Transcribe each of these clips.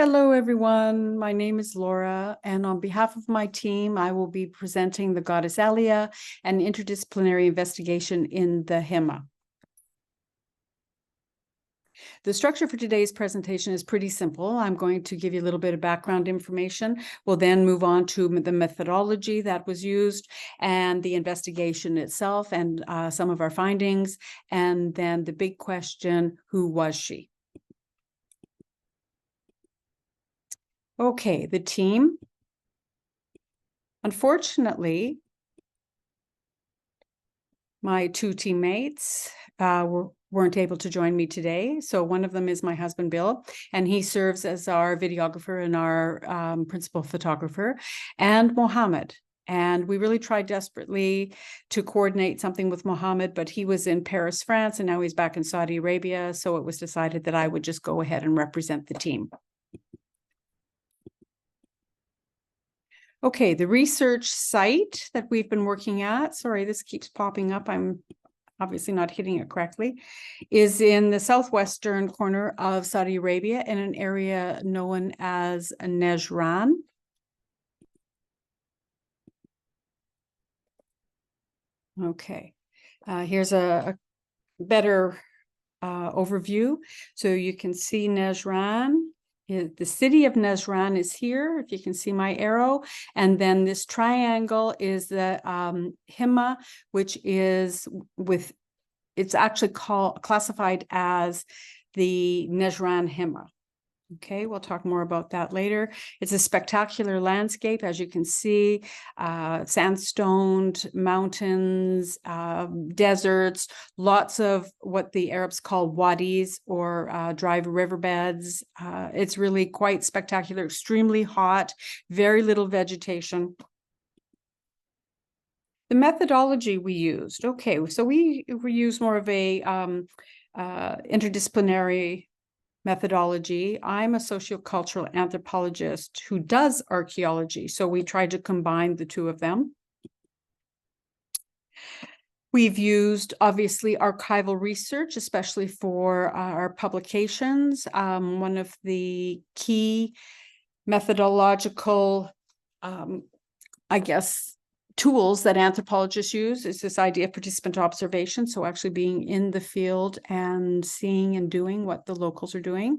Hello, everyone. My name is Laura, and on behalf of my team, I will be presenting the goddess Alia, an interdisciplinary investigation in the Hima. The structure for today's presentation is pretty simple. I'm going to give you a little bit of background information. We'll then move on to the methodology that was used and the investigation itself and some of our findings. And then the big question, who was she? Okay, the team. Unfortunately, my two teammates weren't able to join me today. So one of them is my husband, Bill, and he serves as our videographer and our principal photographer, and Mohammed. And we really tried desperately to coordinate something with Mohammed, but he was in Paris, France, and now he's back in Saudi Arabia. So it was decided that I would just go ahead and represent the team. Okay, the research site that we've been working at, sorry, this keeps popping up. I'm obviously not hitting it correctly, is in the southwestern corner of Saudi Arabia in an area known as Najran. Okay, here's a better overview. So you can see Najran. The city of Najran is here, if you can see my arrow. And then this triangle is the Hima, which is it's actually classified as the Najran Hima. Okay, we'll talk more about that later. It's a spectacular landscape, as you can see, sandstone mountains, deserts, lots of what the Arabs call wadis or dry riverbeds. It's really quite spectacular, extremely hot, very little vegetation. The methodology we used, okay, so we use more of a interdisciplinary methodology. I'm a sociocultural anthropologist who does archaeology, so we tried to combine the two of them. We've used, obviously, archival research, especially for our publications. One of the key methodological, I guess, tools that anthropologists use is this idea of participant observation. So actually being in the field and seeing and doing what the locals are doing.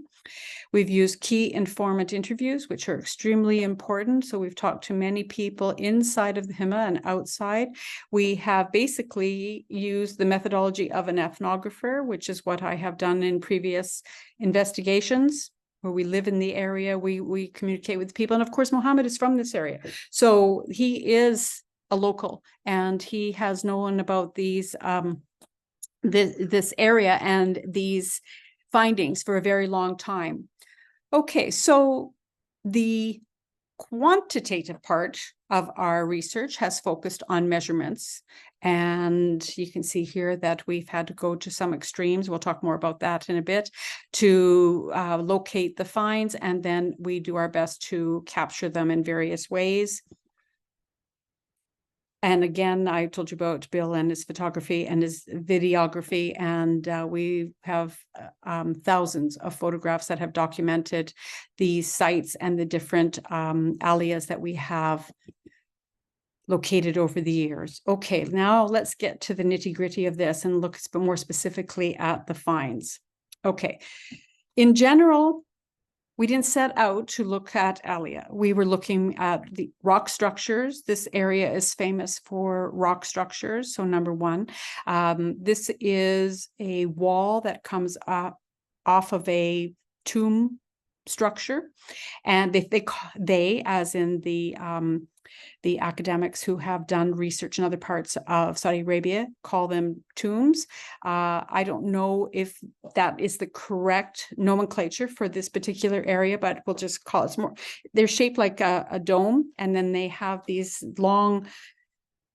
We've used key informant interviews, which are extremely important. So we've talked to many people inside of the Hima and outside. We have basically used the methodology of an ethnographer, which is what I have done in previous investigations, where we live in the area, we communicate with people. And of course, Mohammed is from this area. So he is a local, and he has known about these this area and these findings for a very long time. Okay, so the quantitative part of our research has focused on measurements, and you can see here that we've had to go to some extremes. We'll talk more about that in a bit to locate the finds, and then we do our best to capture them in various ways. And again, I told you about Bill and his photography and his videography, and we have thousands of photographs that have documented these sites and the different alias that we have located over the years. Okay, now let's get to the nitty-gritty of this and look more specifically at the finds. Okay, in general, we didn't set out to look at Alia. We were looking at the rock structures. This area is famous for rock structures. So number one, this is a wall that comes up off of a tomb structure. And they as in the academics who have done research in other parts of Saudi Arabia, call them tombs. I don't know if that is the correct nomenclature for this particular area, but we'll just call it more. They're shaped like a dome, and then they have these long,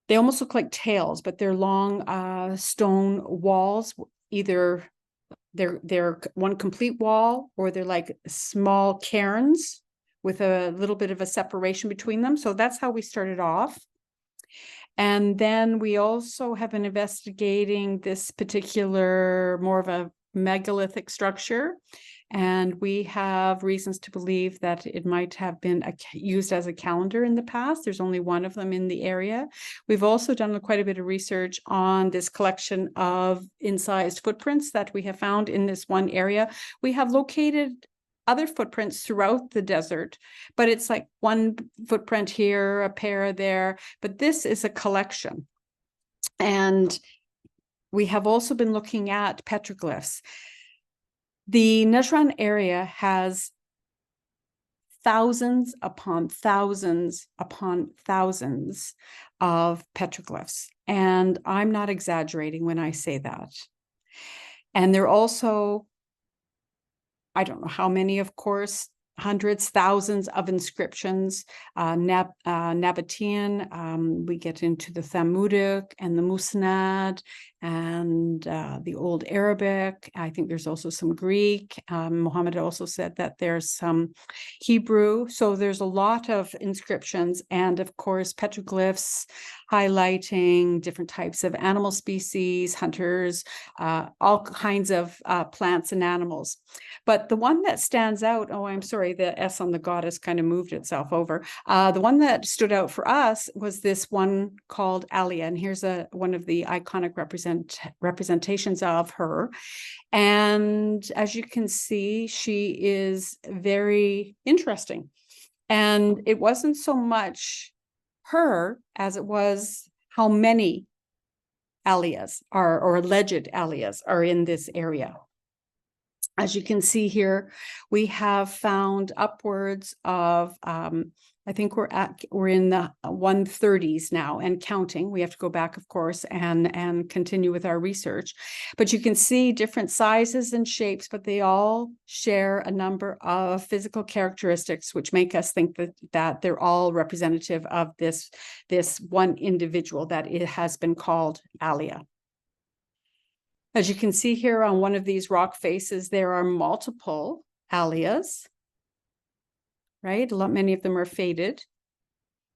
they almost look like tails, but they're long stone walls. Either they're one complete wall, or they're like small cairns with a little bit of a separation between them. So that's how we started off. And then we also have been investigating this particular, more of a megalithic structure. And we have reasons to believe that it might have been used as a calendar in the past. There's only one of them in the area. We've also done quite a bit of research on this collection of incised footprints that we have found in this one area. We have located other footprints throughout the desert, but it's like one footprint here, a pair there, but this is a collection. And we have also been looking at petroglyphs. The Najran area has thousands upon thousands upon thousands of petroglyphs. And I'm not exaggerating when I say that. And they're also, I don't know how many, of course, hundreds, thousands of inscriptions, Nabatean, we get into the Thamudic and the Musnad and the Old Arabic. I think there's also some Greek. Muhammad also said that there's some Hebrew. So there's a lot of inscriptions and, of course, petroglyphs highlighting different types of animal species, hunters, all kinds of plants and animals. But the one that stands out, oh, I'm sorry, the S on the goddess kind of moved itself over. The one that stood out for us was this one called Alia. And here's one of the iconic representations of her. And as you can see, she is very interesting. And it wasn't so much her as it was how many Alias are, or alleged Alias are in this area. As you can see here, we have found upwards of, I think we're in the 130s now and counting. We have to go back, of course, and continue with our research. But you can see different sizes and shapes, but they all share a number of physical characteristics, which make us think that they're all representative of this one individual that it has been called Alia. As you can see here on one of these rock faces, there are multiple Alias, right? Many of them are faded.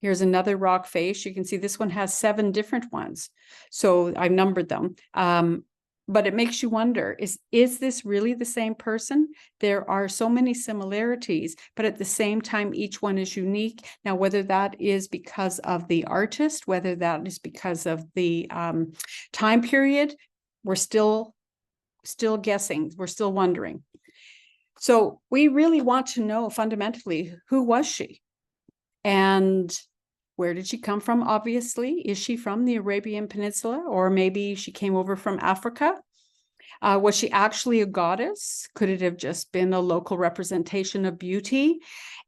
Here's another rock face. You can see this one has 7 different ones. So I've numbered them. But it makes you wonder, is this really the same person? There are so many similarities, but at the same time, each one is unique. Now, whether that is because of the artist, whether that is because of the time period, we're still guessing. We're still wondering. So we really want to know fundamentally, who was she? And where did she come from? Obviously, is she from the Arabian Peninsula, or maybe she came over from Africa? Was she actually a goddess? Could it have just been a local representation of beauty?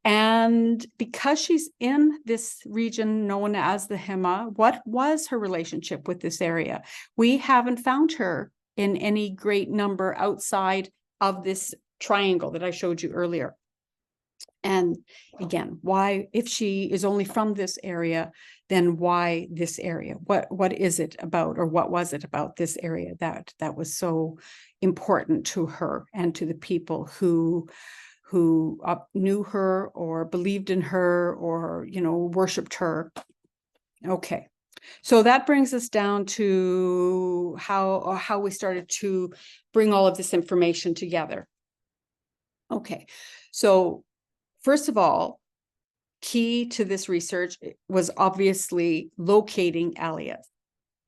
And because she's in this region known as the Hima, what was her relationship with this area? We haven't found her in any great number outside of this triangle that I showed you earlier. And again, why, if she is only from this area, then why this area? What is it about, or what was it about this area that was so important to her and to the people who knew her or believed in her or, worshipped her? Okay. So that brings us down to how we started to bring all of this information together. Okay. So first of all, key to this research was obviously locating Alias.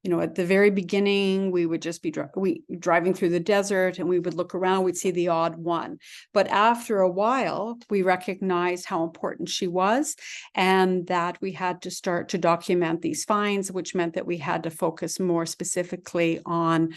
At the very beginning, we would just be driving through the desert and we would look around, we'd see the odd one. But after a while, we recognized how important she was and that we had to start to document these finds, which meant that we had to focus more specifically on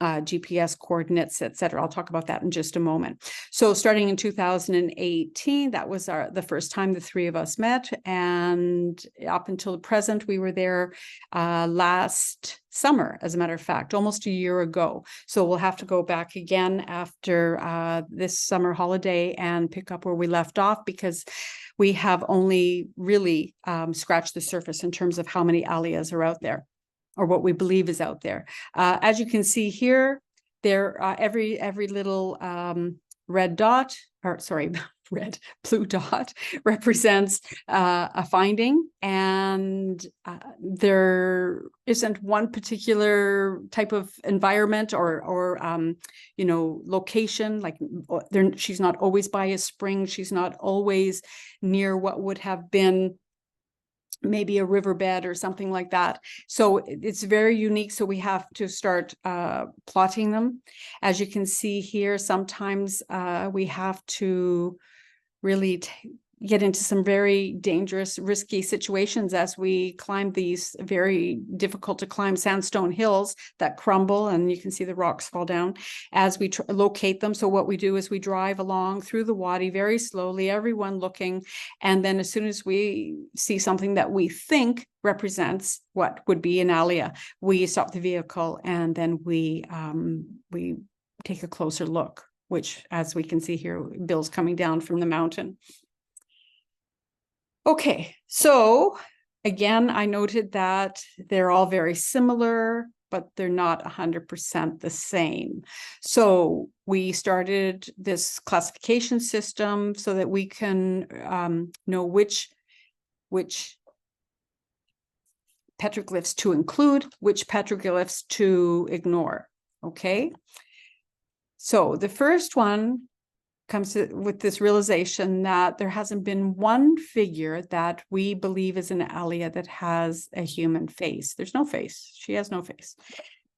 GPS coordinates, et cetera. I'll talk about that in just a moment. So starting in 2018, that was the first time the 3 of us met. And up until the present, we were there last summer, as a matter of fact, almost a year ago. So we'll have to go back again after this summer holiday and pick up where we left off, because we have only really scratched the surface in terms of how many Alias are out there, or what we believe is out there. As you can see here, every little red dot, or sorry, blue dot represents a finding, and there isn't one particular type of environment or location. Like she's not always by a spring. She's not always near what would have been maybe a riverbed or something like that. So it's very unique. So we have to start plotting them. As you can see here, sometimes we have to really get into some very dangerous, risky situations as we climb these very difficult to climb sandstone hills that crumble, and you can see the rocks fall down as we locate them. So what we do is we drive along through the wadi very slowly, everyone looking, and then as soon as we see something that we think represents what would be an Alia, we stop the vehicle and then we take a closer look, which, as we can see here, Bill's coming down from the mountain. Okay, so again, I noted that they're all very similar, but they're not 100% the same. So we started this classification system so that we can know which petroglyphs to include, which petroglyphs to ignore, okay? So the first one comes with this realization that there hasn't been one figure that we believe is an Alia that has a human face. There's no face. She has no face.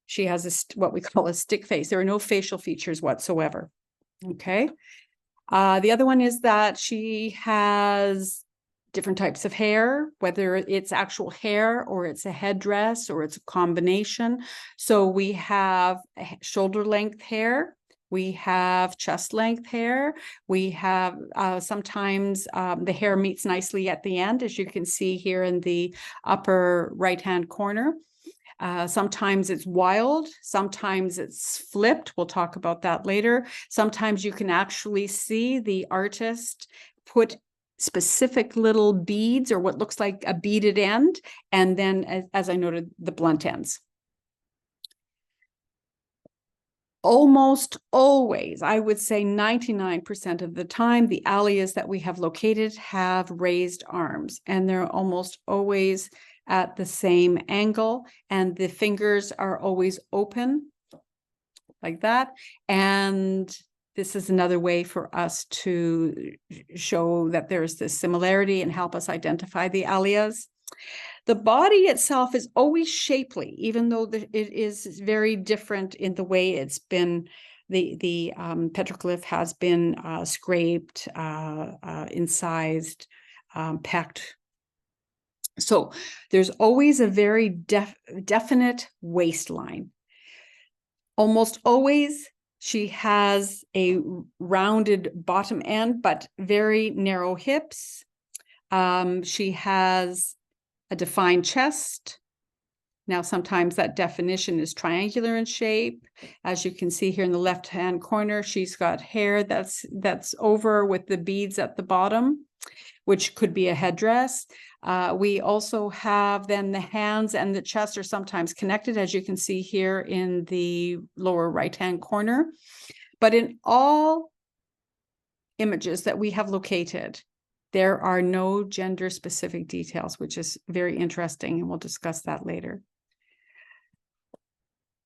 She has what we call a stick face. There are no facial features whatsoever. Okay. The other one is that she has different types of hair, whether it's actual hair or it's a headdress or it's a combination. So we have shoulder length hair. We have chest length hair. We have sometimes the hair meets nicely at the end, as you can see here in the upper right-hand corner. Sometimes it's wild. Sometimes it's flipped. We'll talk about that later. Sometimes you can actually see the artist put specific little beads or what looks like a beaded end, and then, as I noted, the blunt ends. Almost always, I would say 99% of the time, the Alias that we have located have raised arms, and they're almost always at the same angle, and the fingers are always open like that. And this is another way for us to show that there's this similarity and help us identify the Alias. The body itself is always shapely, even though it is very different in the way it's been, the petroglyph has been scraped, incised, pecked. So there's always a very definite waistline. Almost always she has a rounded bottom end, but very narrow hips. She has a defined chest. Now, sometimes that definition is triangular in shape. As you can see here in the left-hand corner, she's got hair that's over with the beads at the bottom, which could be a headdress. We also have then the hands and the chest are sometimes connected, as you can see here in the lower right-hand corner. But in all images that we have located, there are no gender-specific details, which is very interesting, and we'll discuss that later.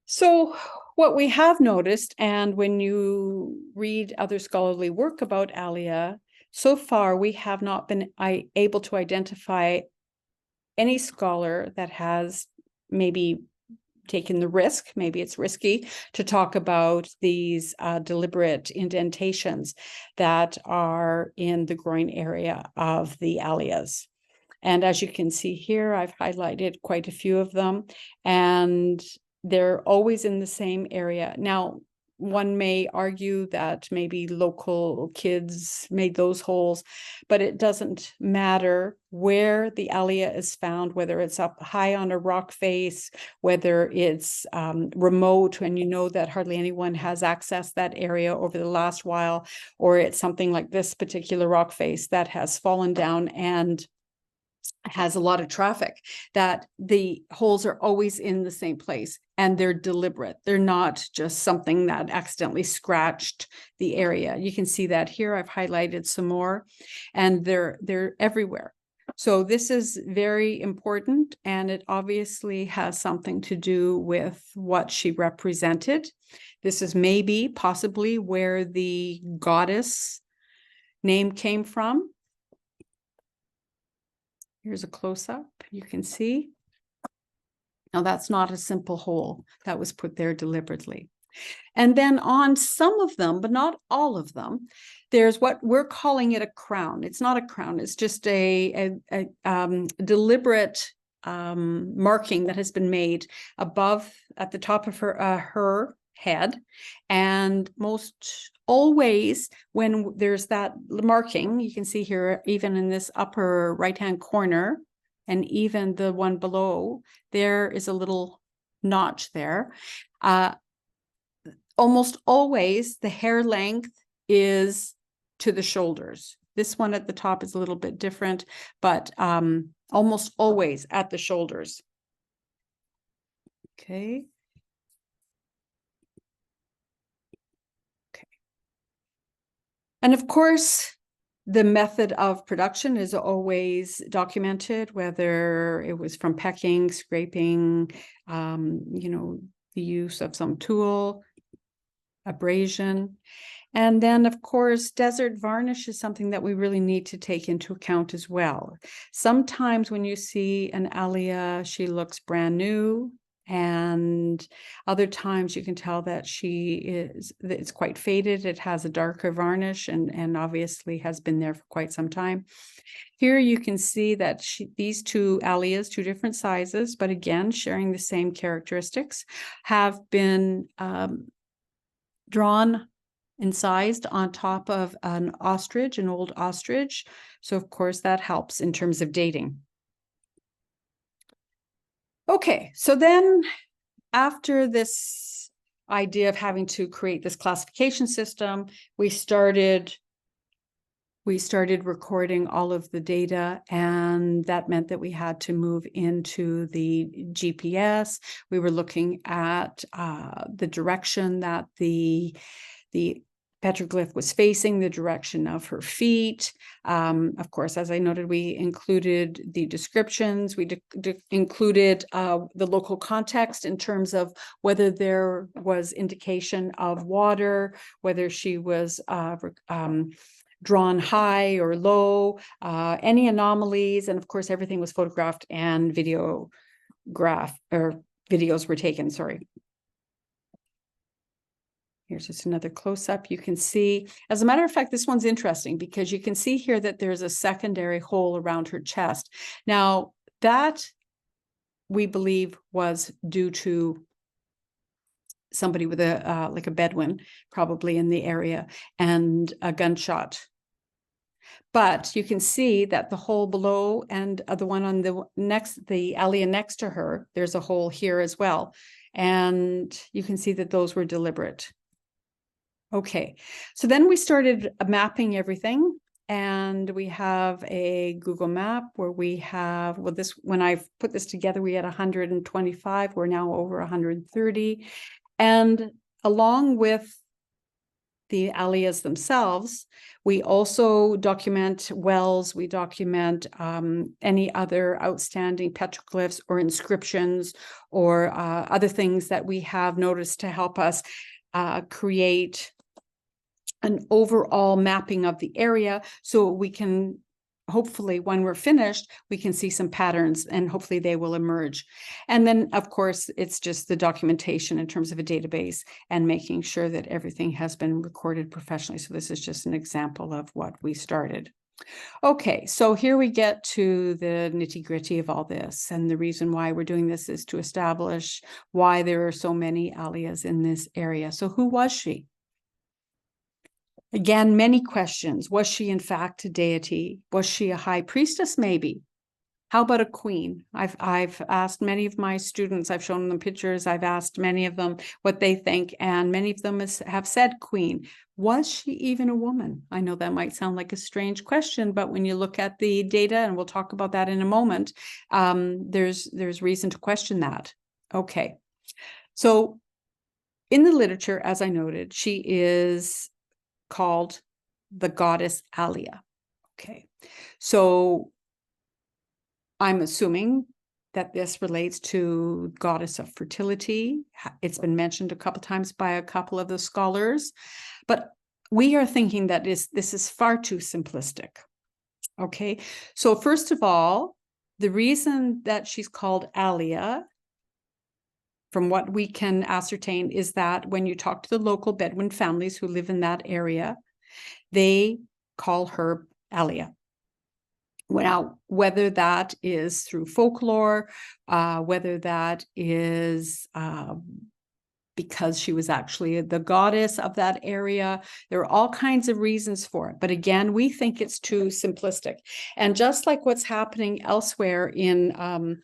So what we have noticed, and when you read other scholarly work about Alia, so far we have not been able to identify any scholar that has maybe taken the risk, maybe it's risky, to talk about these deliberate indentations that are in the groin area of the Alias. And as you can see here, I've highlighted quite a few of them, and they're always in the same area. Now, one may argue that maybe local kids made those holes, but it doesn't matter where the Alia is found, whether it's up high on a rock face, whether it's remote and you know that hardly anyone has accessed that area over the last while, or it's something like this particular rock face that has fallen down and has a lot of traffic, that the holes are always in the same place and they're deliberate. They're not just something that accidentally scratched the area. You can see that here. I've highlighted some more, and they're everywhere. So this is very important, and it obviously has something to do with what she represented. This is maybe possibly where the goddess name came from. Here's a close-up. You can see. Now, that's not a simple hole that was put there deliberately. And then on some of them, but not all of them, there's what we're calling it a crown. It's not a crown. It's just a deliberate marking that has been made above, at the top of her head. And most always when there's that marking, you can see here, even in this upper right-hand corner, and even the one below, there is a little notch there. Almost always the hair length is to the shoulders. This one at the top is a little bit different, but almost always at the shoulders. Okay. And of course, the method of production is always documented, whether it was from pecking, scraping, the use of some tool, abrasion. And then, of course, desert varnish is something that we really need to take into account as well. Sometimes when you see an Alia, she looks brand new. And other times you can tell that it's quite faded. It has a darker varnish and obviously has been there for quite some time. Here you can see that these two Alias, two different sizes, but again, sharing the same characteristics, have been drawn and sized on top of an ostrich, an old ostrich. So of course that helps in terms of dating. Okay, so then after this idea of having to create this classification system, we started recording all of the data, and that meant that we had to move into the GPS. We were looking at the direction that the petroglyph was facing, the direction of her feet. Of course, as I noted, we included the descriptions. We included the local context in terms of whether there was indication of water, whether she was drawn high or low, any anomalies, and of course, everything was photographed and videos were taken, sorry. Here's just another close-up. You can see, as a matter of fact, this one's interesting because you can see here that there's a secondary hole around her chest. Now, that we believe was due to somebody with like a Bedouin, probably in the area, and a gunshot. But you can see that the hole below and the one on the Alia next to her, there's a hole here as well. And you can see that those were deliberate. Okay, so then we started mapping everything, and we have a Google map where we have, well, when I put this together, we had 125, we're now over 130. And along with the Alias themselves, we also document wells, we document any other outstanding petroglyphs or inscriptions or other things that we have noticed to help us create an overall mapping of the area, so we can hopefully, when we're finished, we can see some patterns and hopefully they will emerge. And then, of course, it's just the documentation in terms of a database and making sure that everything has been recorded professionally. So this is just an example of what we started. Okay, so here we get to the nitty-gritty of all this. And the reason why we're doing this is to establish why there are so many Alias in this area. So who was she? Again, many questions. Was she in fact a deity? Was she a high priestess maybe? How about a queen? I've asked many of my students, I've shown them pictures, I've asked many of them what they think, and many of them have said queen. Was she even a woman? I know that might sound like a strange question, but when you look at the data, and we'll talk about that in a moment, there's reason to question that. Okay, so in the literature, as I noted, she is called the goddess Alia. Okay, so I'm assuming that this relates to goddess of fertility. It's been mentioned a couple times by a couple of the scholars, but we are thinking that this is far too simplistic. Okay, so first of all, the reason that she's called Alia, from what we can ascertain, is that when you talk to the local Bedouin families who live in that area, they call her Alia. Now, whether that is through folklore, whether that is because she was actually the goddess of that area, there are all kinds of reasons for it. But again, we think it's too simplistic. And just like what's happening elsewhere in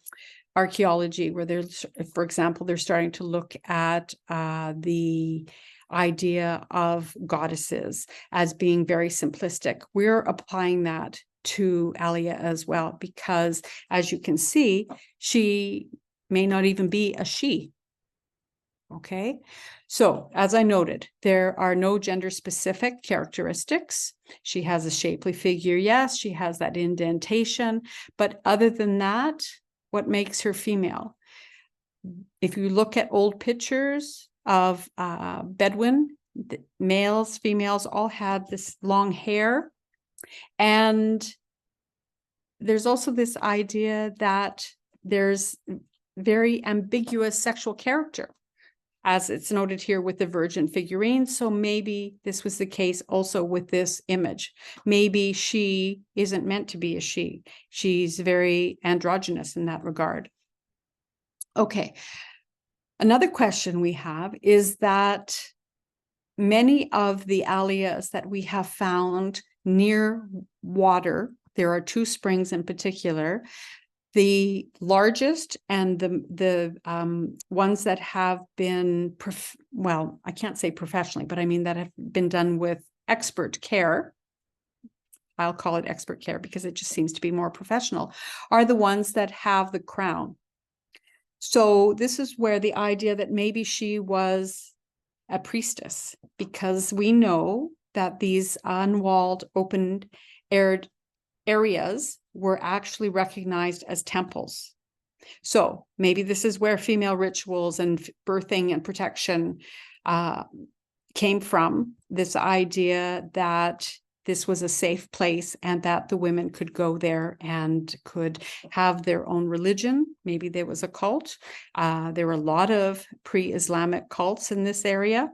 archaeology, where there's, for example, they're starting to look at the idea of goddesses as being very simplistic, we're applying that to Alia as well, because as you can see, she may not even be a she. Okay, so as I noted, there are no gender specific characteristics. She has a shapely figure, yes, she has that indentation, but other than that, what makes her female? If you look at old pictures of Bedouin, males, females all had this long hair. And there's also this idea that there's very ambiguous sexual character, as it's noted here with the virgin figurine. So maybe this was the case also with this image. Maybe she isn't meant to be a she. She's very androgynous in that regard. Okay. Another question we have is that many of the Alias that we have found near water, there are two springs in particular, the largest and the ones that have been, well, I can't say professionally, but I mean that have been done with expert care. I'll call it expert care because it just seems to be more professional, are the ones that have the crown. So this is where the idea that maybe she was a priestess, because we know that these unwalled, open-aired areas were actually recognized as temples. So maybe this is where female rituals and birthing and protection came from, this idea that this was a safe place and that the women could go there and could have their own religion. Maybe there was a cult. There were a lot of pre-Islamic cults in this area.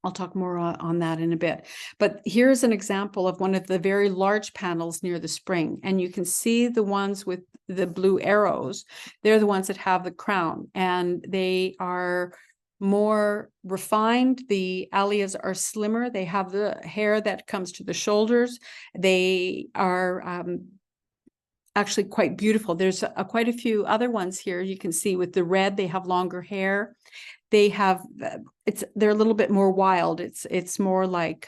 I'll talk more on that in a bit. But here's an example of one of the very large panels near the spring. And you can see the ones with the blue arrows. They're the ones that have the crown, and they are more refined. The Alias are slimmer. They have the hair that comes to the shoulders. They are actually quite beautiful. There's quite a few other ones here. You can see with the red, they have longer hair. They have, they're a little bit more wild. It's more like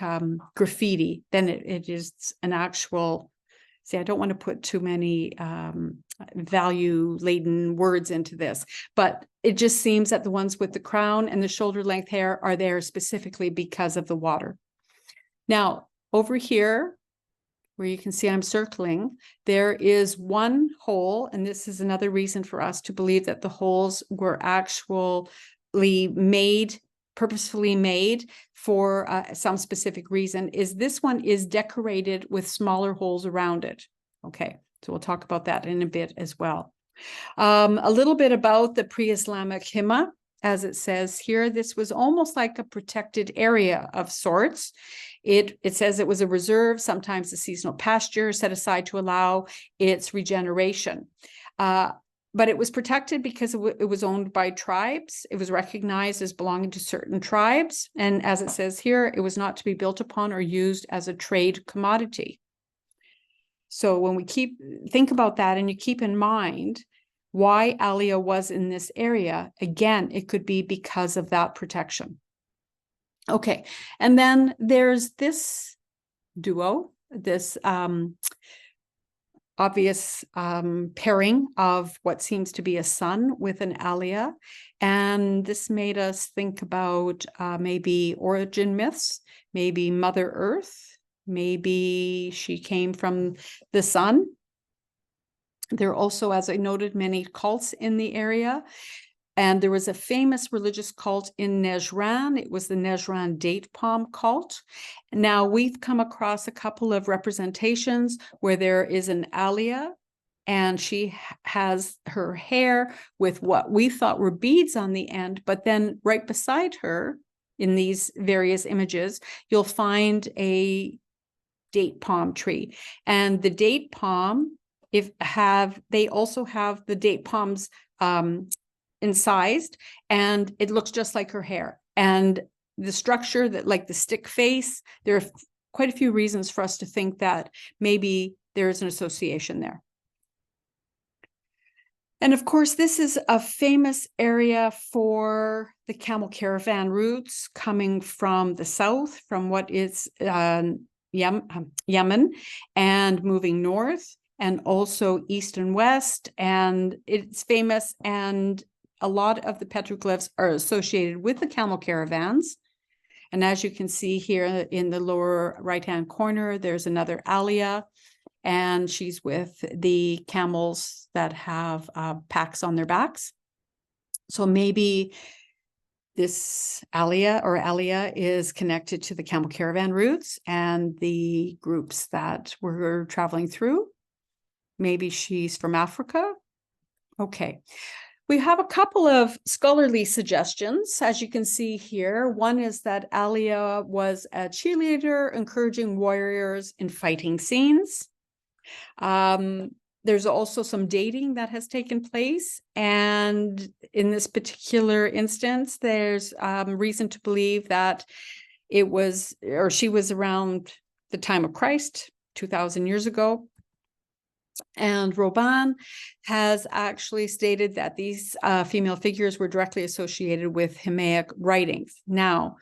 graffiti than it is an actual, see, I don't want to put too many value-laden words into this, but it just seems that the ones with the crown and the shoulder length hair are there specifically because of the water. Now, over here, where you can see I'm circling, there is one hole, and this is another reason for us to believe that the holes were actually made, purposefully made for some specific reason, is this one is decorated with smaller holes around it. Okay, so we'll talk about that in a bit as well. A little bit about the pre-Islamic Hima. As it says here, this was almost like a protected area of sorts. It says it was a reserve, sometimes a seasonal pasture set aside to allow its regeneration. But it was protected because it was owned by tribes. It was recognized as belonging to certain tribes. And as it says here, it was not to be built upon or used as a trade commodity. So when we think about that and you keep in mind why Alia was in this area, again, it could be because of that protection. Okay, and then there's this duo, this obvious pairing of what seems to be a sun with an Alia. And this made us think about maybe origin myths, maybe Mother Earth, maybe she came from the sun. There are also, as I noted, many cults in the area. And there was a famous religious cult in Nejran. It was the Nejran date palm cult. Now, we've come across a couple of representations where there is an Alia, and she has her hair with what we thought were beads on the end, but then right beside her in these various images, you'll find a date palm tree. And the date palm, they also have the date palms incised, and it looks just like her hair. And the structure, that like the stick face, there are quite a few reasons for us to think that maybe there is an association there. And of course, this is a famous area for the camel caravan routes coming from the south, from what is Yemen, and moving north, and also east and west. And it's famous, and a lot of the petroglyphs are associated with the camel caravans. And as you can see here in the lower right-hand corner, there's another Alia, and she's with the camels that have packs on their backs. So maybe this Alia is connected to the camel caravan routes and the groups that we're traveling through. Maybe she's from Africa. Okay. We have a couple of scholarly suggestions, as you can see here. One is that Alia was a cheerleader, encouraging warriors in fighting scenes. There's also some dating that has taken place. And in this particular instance, there's reason to believe that it was, or she was around the time of Christ, 2,000 years ago. And Robin has actually stated that these female figures were directly associated with Himaic writings. Now,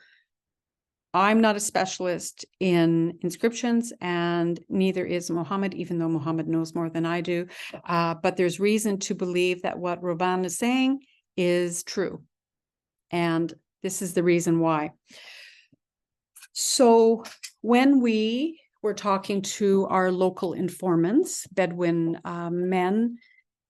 I'm not a specialist in inscriptions, and neither is Muhammad, even though Muhammad knows more than I do. But there's reason to believe that what Robin is saying is true. And this is the reason why. So when we were talking to our local informants, Bedouin men,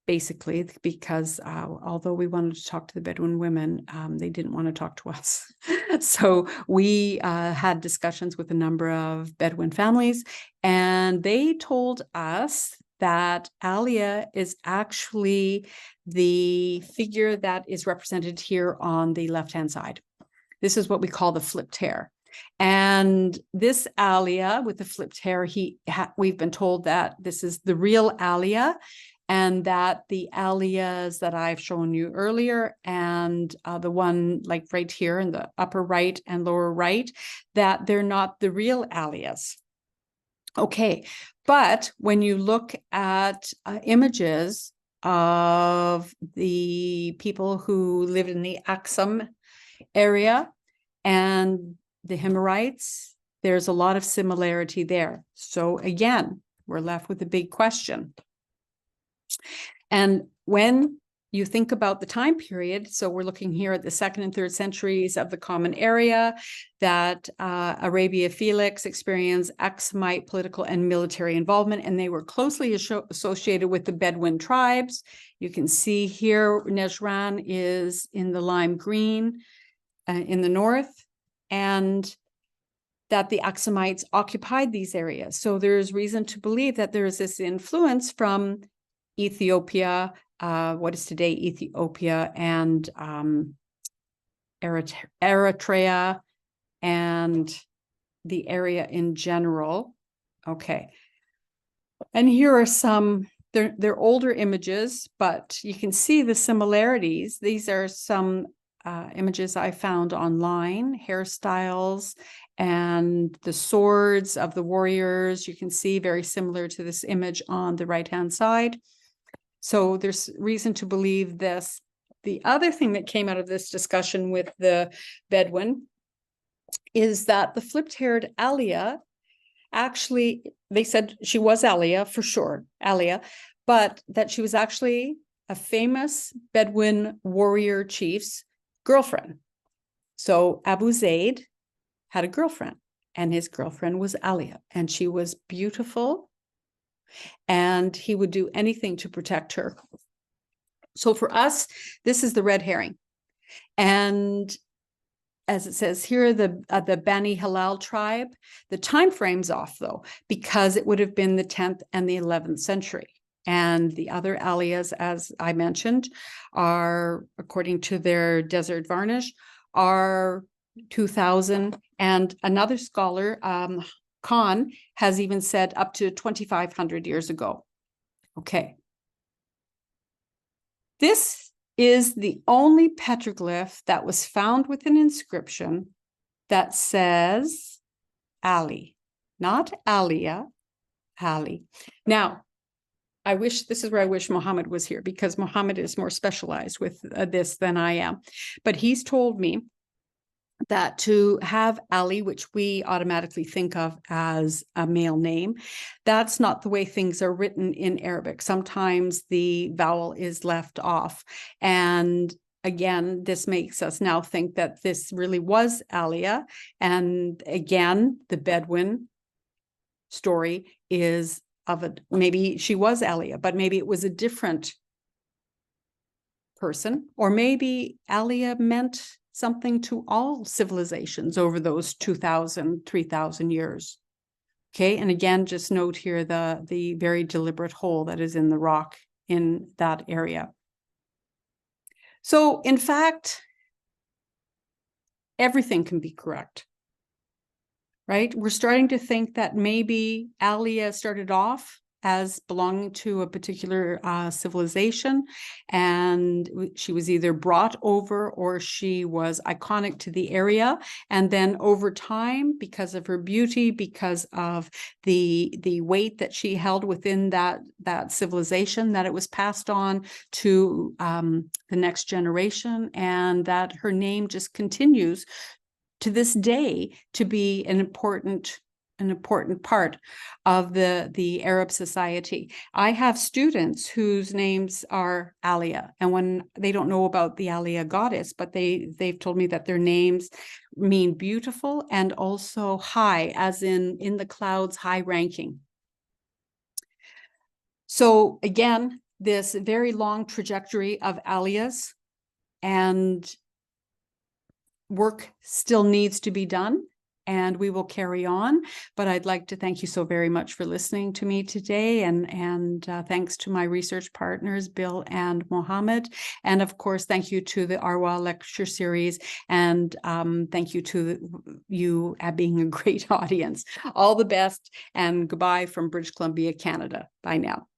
basically, because although we wanted to talk to the Bedouin women, they didn't want to talk to us. So we had discussions with a number of Bedouin families, and they told us that Alia is actually the figure that is represented here on the left-hand side. This is what we call the flipped hair. And this Alia with the flipped hair, we've been told that this is the real Alia, and that the Alias that I've shown you earlier, and the one like right here in the upper right and lower right, that they're not the real Alias. Okay, but when you look at images of the people who lived in the Aksum area and the Himyarites, there's a lot of similarity there. So again, we're left with a big question. And when you think about the time period, so we're looking here at the 2nd and 3rd centuries of the Common Area, that Arabia Felix experienced Aksumite political and military involvement, and they were closely associated with the Bedouin tribes. You can see here, Nejran is in the lime green in the north, and that the Aksumites occupied these areas. So there's reason to believe that there is this influence from Ethiopia, what is today Ethiopia, and Eritrea, and the area in general. Okay. And here are some, they're older images, but you can see the similarities. These are some images I found online, hairstyles and the swords of the warriors, you can see very similar to this image on the right-hand side. So there's reason to believe this. The other thing that came out of this discussion with the Bedouin is that the flipped-haired Alia, actually, they said she was Alia for sure, Alia, but that she was actually a famous Bedouin warrior chief's girlfriend. So Abu Zaid had a girlfriend, and his girlfriend was Alia, and she was beautiful, and he would do anything to protect her. So for us, this is the red herring. And as it says here, the Bani Halal tribe, the time frame's off though, because it would have been the 10th and the 11th century. And the other Aliyas, as I mentioned, are, according to their desert varnish, are 2000. And another scholar, Khan, has even said up to 2,500 years ago. Okay. This is the only petroglyph that was found with an inscription that says Ali, not Alia, Ali. Now, this is where I wish Muhammad was here, because Muhammad is more specialized with this than I am. But he's told me that to have Ali, which we automatically think of as a male name, that's not the way things are written in Arabic. Sometimes the vowel is left off. And again, this makes us now think that this really was Alia. And again, the Bedouin story is maybe she was Alia, but maybe it was a different person, or maybe Alia meant something to all civilizations over those 2,000, 3,000 years. Okay, and again, just note here the very deliberate hole that is in the rock in that area. So in fact, everything can be correct, right? We're starting to think that maybe Alia started off as belonging to a particular civilization, and she was either brought over or she was iconic to the area. And then over time, because of her beauty, because of the weight that she held within that civilization, that it was passed on to the next generation, and that her name just continues to this day to be an important part of the Arab society. I have students whose names are Alia, and when they don't know about the Alia goddess, but they've told me that their names mean beautiful and also high, as in the clouds, high ranking. So again, this very long trajectory of Alias, and work still needs to be done, and we will carry on. But I'd like to thank you so very much for listening to me today, and thanks to my research partners, Bill and Mohammed. And of course, thank you to the ARWA lecture series, and thank you to you at being a great audience. All the best, and goodbye from British Columbia, Canada. Bye now.